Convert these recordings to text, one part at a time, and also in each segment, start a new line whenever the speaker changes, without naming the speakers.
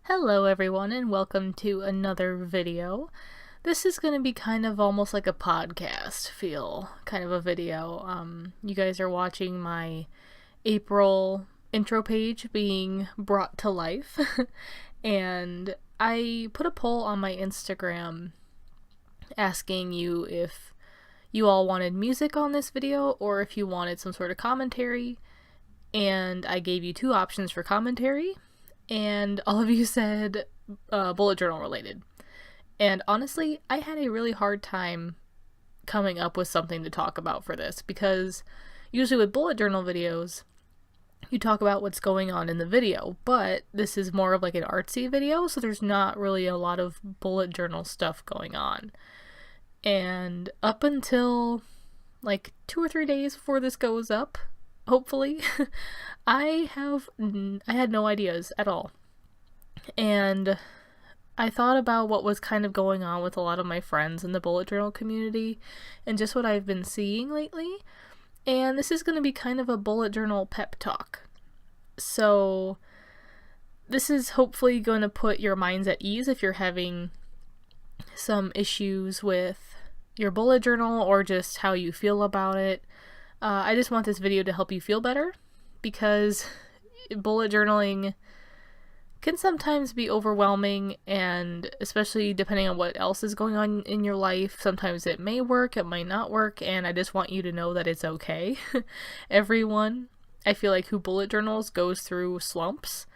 Hello everyone and welcome to another video. This is going to be kind of almost like a podcast feel, kind of a video. You guys are watching my April intro page being brought to life and I put a poll on my Instagram asking you if you all wanted music on this video or if you wanted some sort of commentary, and I gave you two options for commentary. And all of you said bullet journal related. And honestly, I had a really hard time coming up with something to talk about for this, because usually with bullet journal videos, you talk about what's going on in the video, but this is more of like an artsy video, so there's not really a lot of bullet journal stuff going on. And up until like 2 or 3 days before this goes up, hopefully, I had no ideas at all. And I thought about what was kind of going on with a lot of my friends in the bullet journal community and just what I've been seeing lately. And this is going to be kind of a bullet journal pep talk. So this is hopefully going to put your minds at ease if you're having some issues with your bullet journal or just how you feel about it. I just want this video to help you feel better, because bullet journaling can sometimes be overwhelming, and especially depending on what else is going on in your life, sometimes it may work, it might not work, and I just want you to know that it's okay. Everyone, I feel like, who bullet journals goes through slumps,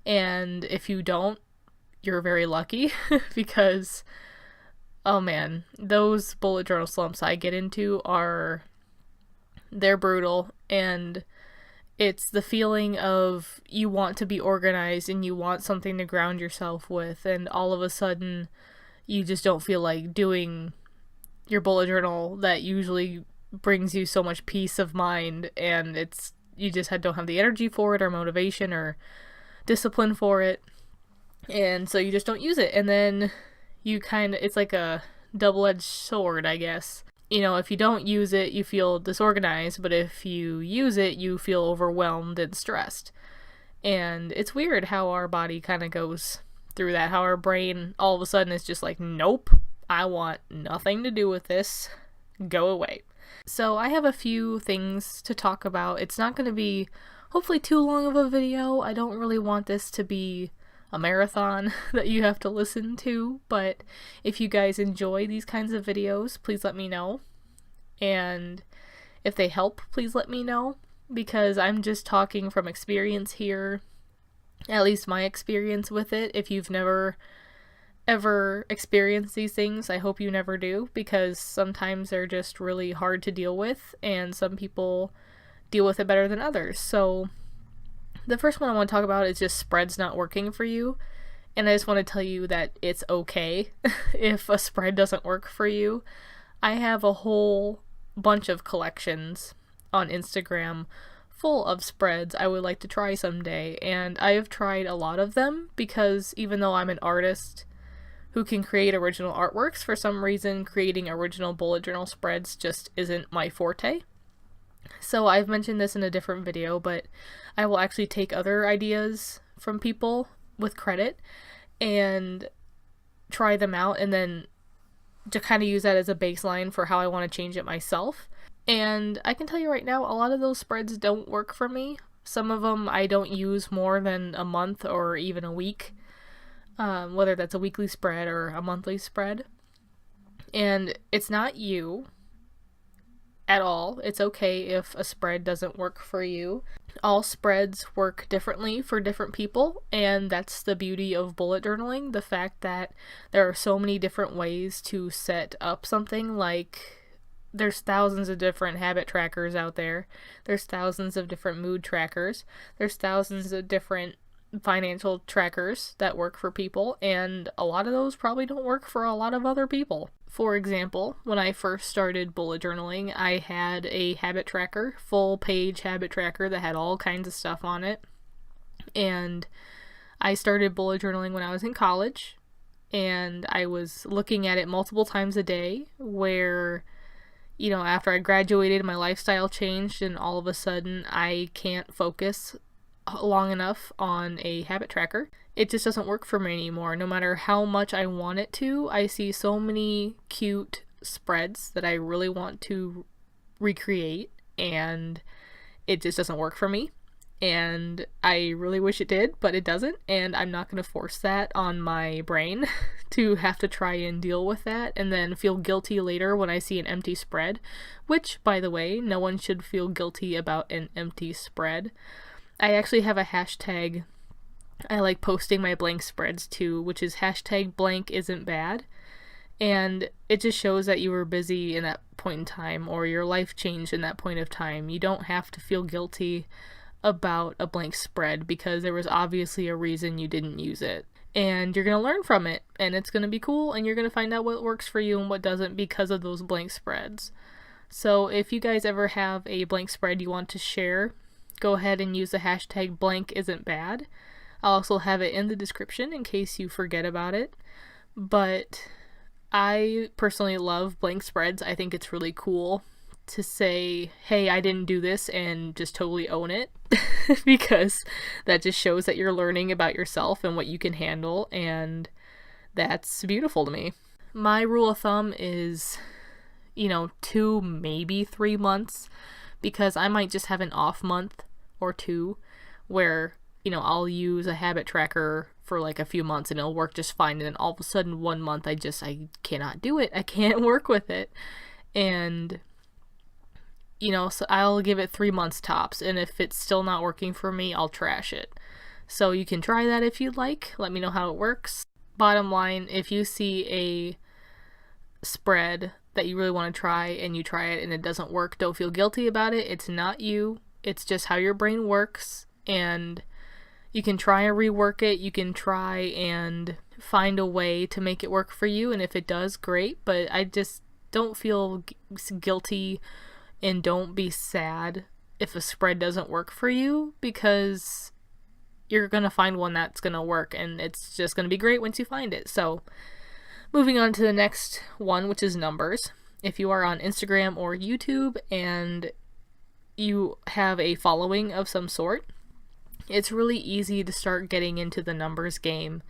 and if you don't, you're very lucky, because, oh man, those bullet journal slumps I get into they're brutal, and it's the feeling of you want to be organized and you want something to ground yourself with, and all of a sudden you just don't feel like doing your bullet journal that usually brings you so much peace of mind, and you just don't have the energy for it or motivation or discipline for it, and so you just don't use it, and then it's like a double-edged sword, I guess. You know, if you don't use it, you feel disorganized, but if you use it, you feel overwhelmed and stressed. And it's weird how our body kind of goes through that, how our brain all of a sudden is just like, nope, I want nothing to do with this, go away. So I have a few things to talk about. It's not going to be hopefully too long of a video. I don't really want this to be a marathon that you have to listen to, but if you guys enjoy these kinds of videos, please let me know, and if they help, please let me know, because I'm just talking from experience here, at least my experience with it. If you've never ever experienced these things, I hope you never do, because sometimes they're just really hard to deal with, and some people deal with it better than others. So the first one I want to talk about is just spreads not working for you, and I just want to tell you that it's okay if a spread doesn't work for you. I have a whole bunch of collections on Instagram full of spreads I would like to try someday, and I have tried a lot of them, because even though I'm an artist who can create original artworks, for some reason creating original bullet journal spreads just isn't my forte. So I've mentioned this in a different video, but I will actually take other ideas from people with credit and try them out, and then to kind of use that as a baseline for how I want to change it myself. And I can tell you right now, a lot of those spreads don't work for me. Some of them I don't use more than a month or even a week, whether that's a weekly spread or a monthly spread. And it's not you at all. It's okay if a spread doesn't work for you. All spreads work differently for different people, and that's the beauty of bullet journaling, the fact that there are so many different ways to set up something. Like, there's thousands of different habit trackers out there, there's thousands of different mood trackers, there's thousands of different financial trackers that work for people, and a lot of those probably don't work for a lot of other people. For example, when I first started bullet journaling, I had a habit tracker, full page habit tracker that had all kinds of stuff on it, and I started bullet journaling when I was in college, and I was looking at it multiple times a day, where, you know, after I graduated, my lifestyle changed, and all of a sudden I can't focus long enough on a habit tracker, it just doesn't work for me anymore. No matter how much I want it to, I see so many cute spreads that I really want to recreate, and it just doesn't work for me. And I really wish it did, but it doesn't, and I'm not going to force that on my brain to have to try and deal with that and then feel guilty later when I see an empty spread, which, by the way, no one should feel guilty about an empty spread. I actually have a hashtag I like posting my blank spreads to, which is hashtag blank isn't bad. And it just shows that you were busy in that point in time, or your life changed in that point of time. You don't have to feel guilty about a blank spread because there was obviously a reason you didn't use it. And you're going to learn from it, and it's going to be cool, and you're going to find out what works for you and what doesn't because of those blank spreads. So if you guys ever have a blank spread you want to share, go ahead and use the hashtag blank isn't bad. I'll also have it in the description in case you forget about it. But I personally love blank spreads. I think it's really cool to say, hey, I didn't do this, and just totally own it because that just shows that you're learning about yourself and what you can handle, and that's beautiful to me. My rule of thumb is, 2, maybe 3 months, because I might just have an off month or two where, I'll use a habit tracker for like a few months and it'll work just fine, and then all of a sudden 1 month I cannot do it. I can't work with it. And so I'll give it 3 months tops, and if it's still not working for me, I'll trash it. So you can try that if you'd like. Let me know how it works. Bottom line, if you see a spread that you really want to try and you try it and it doesn't work, don't feel guilty about it. It's not you. It's just how your brain works, and you can try and rework it. You can try and find a way to make it work for you, and if it does, great. But I just don't feel guilty, and don't be sad if a spread doesn't work for you, because you're going to find one that's going to work, and it's just going to be great once you find it. So moving on to the next one, which is numbers. If you are on Instagram or YouTube and you have a following of some sort, it's really easy to start getting into the numbers game.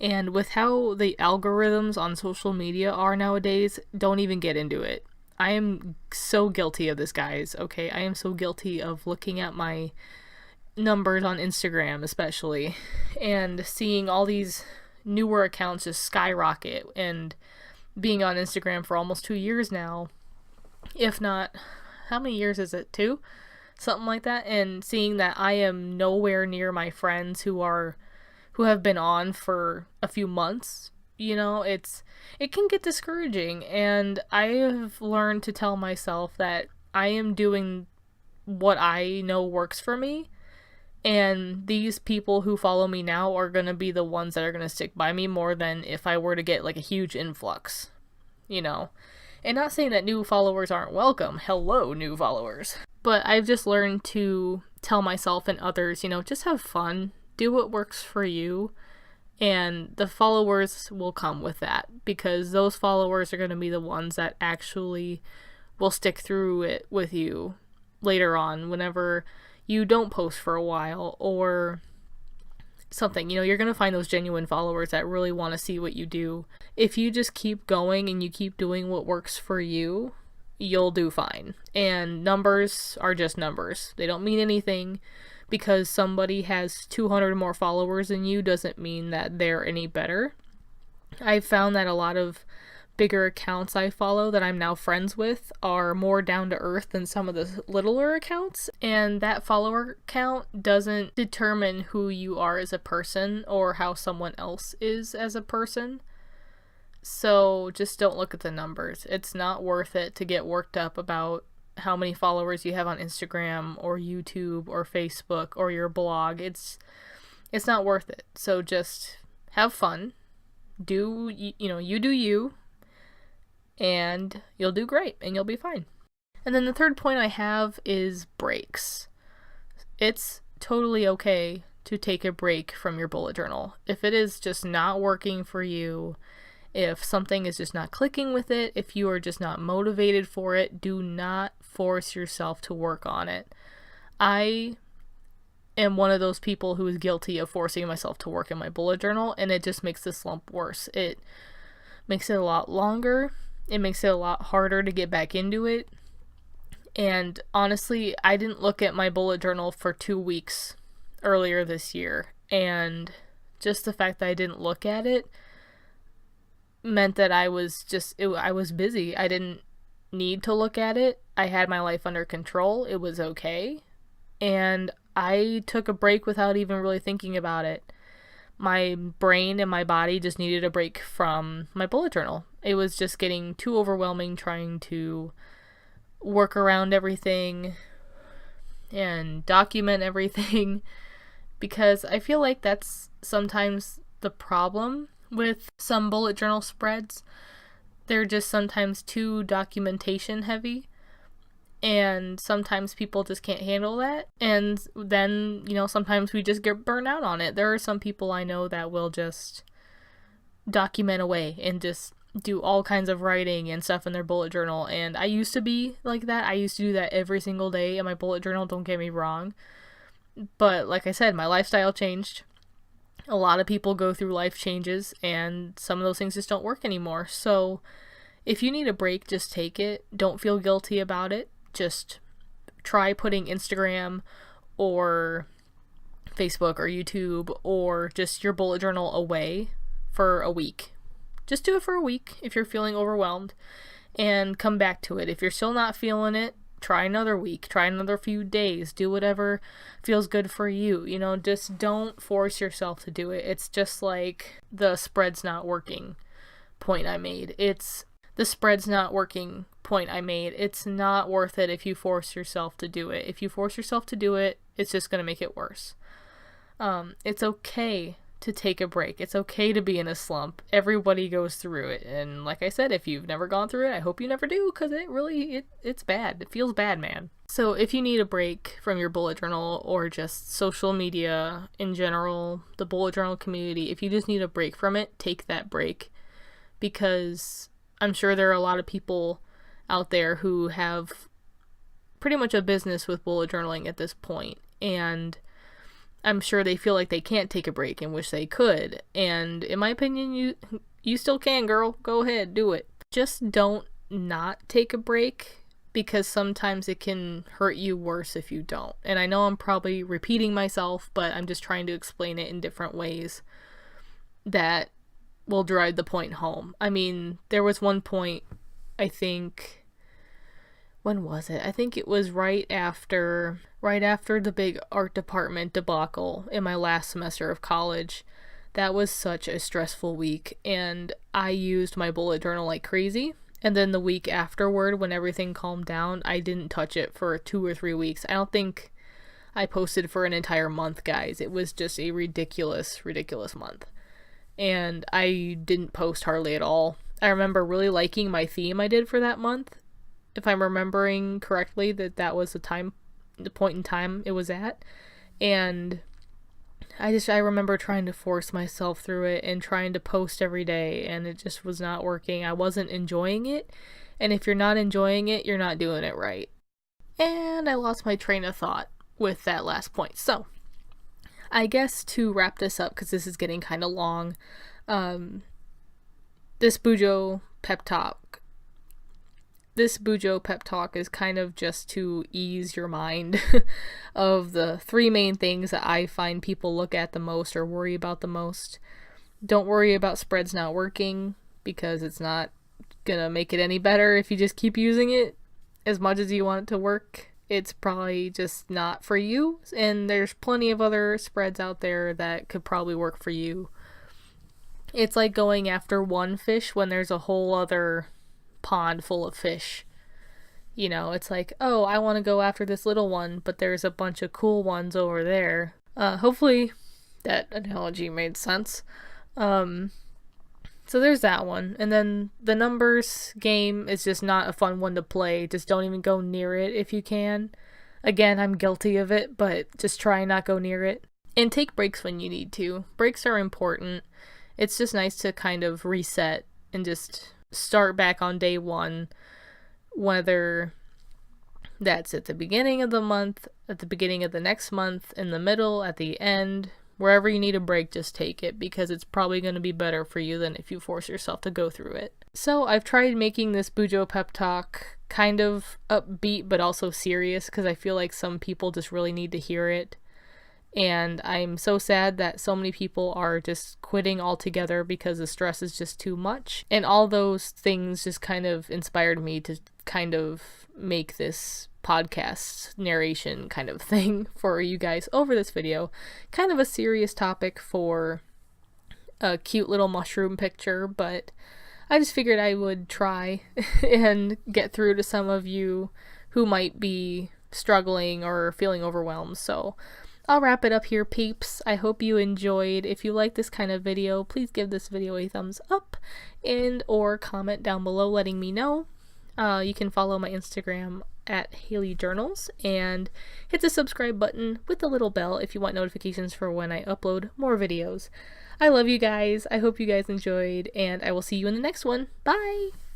And with how the algorithms on social media are nowadays, don't even get into it. I am so guilty of this, guys, okay? I am so guilty of looking at my numbers on Instagram, especially, and seeing all these newer accounts just skyrocket, and being on Instagram for almost 2 years now, if not, how many years is it? 2? Something like that, and seeing that I am nowhere near my friends who have been on for a few months. It can get discouraging, and I have learned to tell myself that I am doing what I know works for me, and these people who follow me now are going to be the ones that are going to stick by me more than if I were to get like a huge influx, And not saying that new followers aren't welcome. Hello, new followers. But I've just learned to tell myself and others, just have fun, do what works for you. And the followers will come with that, because those followers are going to be the ones that actually will stick through it with you later on whenever you don't post for a while or something. You're going to find those genuine followers that really want to see what you do. If you just keep going and you keep doing what works for you, you'll do fine. And numbers are just numbers. They don't mean anything. Because somebody has 200 more followers than you doesn't mean that they're any better. I've found that a lot of bigger accounts I follow that I'm now friends with are more down to earth than some of the littler accounts. And that follower count doesn't determine who you are as a person or how someone else is as a person. So just don't look at the numbers. It's not worth it to get worked up about how many followers you have on Instagram or YouTube or Facebook or your blog. It's not worth it. So just have fun. You do you, and you'll do great, and you'll be fine. And then the third point I have is breaks. It's totally okay to take a break from your bullet journal. If it is just not working for you, if something is just not clicking with it, if you are just not motivated for it, do not force yourself to work on it. I am one of those people who is guilty of forcing myself to work in my bullet journal, and it just makes the slump worse. It makes it a lot longer. It makes it a lot harder to get back into it. And honestly, I didn't look at my bullet journal for 2 weeks earlier this year, and just the fact that I didn't look at it meant that I was busy. I didn't need to look at it. I had my life under control. It was okay. And I took a break without even really thinking about it. My brain and my body just needed a break from my bullet journal. It was just getting too overwhelming trying to work around everything and document everything, because I feel like that's sometimes the problem with some bullet journal spreads. They're just sometimes too documentation heavy, and sometimes people just can't handle that, and then, sometimes we just get burnt out on it. There are some people I know that will just document away and just do all kinds of writing and stuff in their bullet journal, and I used to be like that. I used to do that every single day in my bullet journal, don't get me wrong, but like I said, my lifestyle changed. A lot of people go through life changes, and some of those things just don't work anymore. So if you need a break, just take it. Don't feel guilty about it. Just try putting Instagram or Facebook or YouTube or just your bullet journal away for a week. Just do it for a week if you're feeling overwhelmed, and come back to it. If you're still not feeling it, try another week, try another few days, do whatever feels good for you. Just don't force yourself to do it. It's just like the spread's not working point I made. It's not worth it if you force yourself to do it. If you force yourself to do it, it's just going to make it worse. It's okay to take a break. It's okay to be in a slump. Everybody goes through it. And like I said, if you've never gone through it, I hope you never do, because it's bad. It feels bad, man. So if you need a break from your bullet journal or just social media in general, the bullet journal community, if you just need a break from it, take that break, because I'm sure there are a lot of people out there who have pretty much a business with bullet journaling at this point, and I'm sure they feel like they can't take a break and wish they could. And in my opinion, you still can, girl. Go ahead, do it. Just don't not take a break, because sometimes it can hurt you worse if you don't. And I know I'm probably repeating myself, but I'm just trying to explain it in different ways that will drive the point home. I mean, there was one point, when was it? I think it was right after the big art department debacle in my last semester of college. That was such a stressful week, and I used my bullet journal like crazy. And then the week afterward, when everything calmed down, I didn't touch it for 2 or 3 weeks. I don't think I posted for an entire month, guys. It was just a ridiculous month. And I didn't post hardly at all. I remember really liking my theme I did for that month. If I'm remembering correctly, that was the point in time it was at. And I remember trying to force myself through it and trying to post every day, and it just was not working. I wasn't enjoying it. And if you're not enjoying it, you're not doing it right. And I lost my train of thought with that last point. So I guess to wrap this up, because this is getting kind of long, this bujo pep talk is kind of just to ease your mind of the 3 main things that I find people look at the most or worry about the most. Don't worry about spreads not working, because it's not gonna make it any better if you just keep using it as much as you want it to work. It's probably just not for you, and there's plenty of other spreads out there that could probably work for you. It's like going after one fish when there's a whole other pond full of fish. It's like, oh, I want to go after this little one, but there's a bunch of cool ones over there. Hopefully that analogy made sense. So there's that one. And then the numbers game is just not a fun one to play. Just don't even go near it if you can. Again, I'm guilty of it, but just try and not go near it. And take breaks when you need to. Breaks are important. It's just nice to kind of reset and just start back on day one, whether that's at the beginning of the month, at the beginning of the next month, in the middle, at the end. Wherever you need a break, just take it, because it's probably going to be better for you than if you force yourself to go through it. So I've tried making this bujo pep talk kind of upbeat but also serious, because I feel like some people just really need to hear it. And I'm so sad that so many people are just quitting altogether because the stress is just too much. And all those things just kind of inspired me to kind of make this podcast narration kind of thing for you guys over this video. Kind of a serious topic for a cute little mushroom picture, but I just figured I would try and get through to some of you who might be struggling or feeling overwhelmed. So I'll wrap it up here, peeps. I hope you enjoyed. If you like this kind of video, please give this video a thumbs up and or comment down below letting me know. You can follow my Instagram at Haley Journals and hit the subscribe button with the little bell if you want notifications for when I upload more videos. I love you guys. I hope you guys enjoyed, and I will see you in the next one. Bye!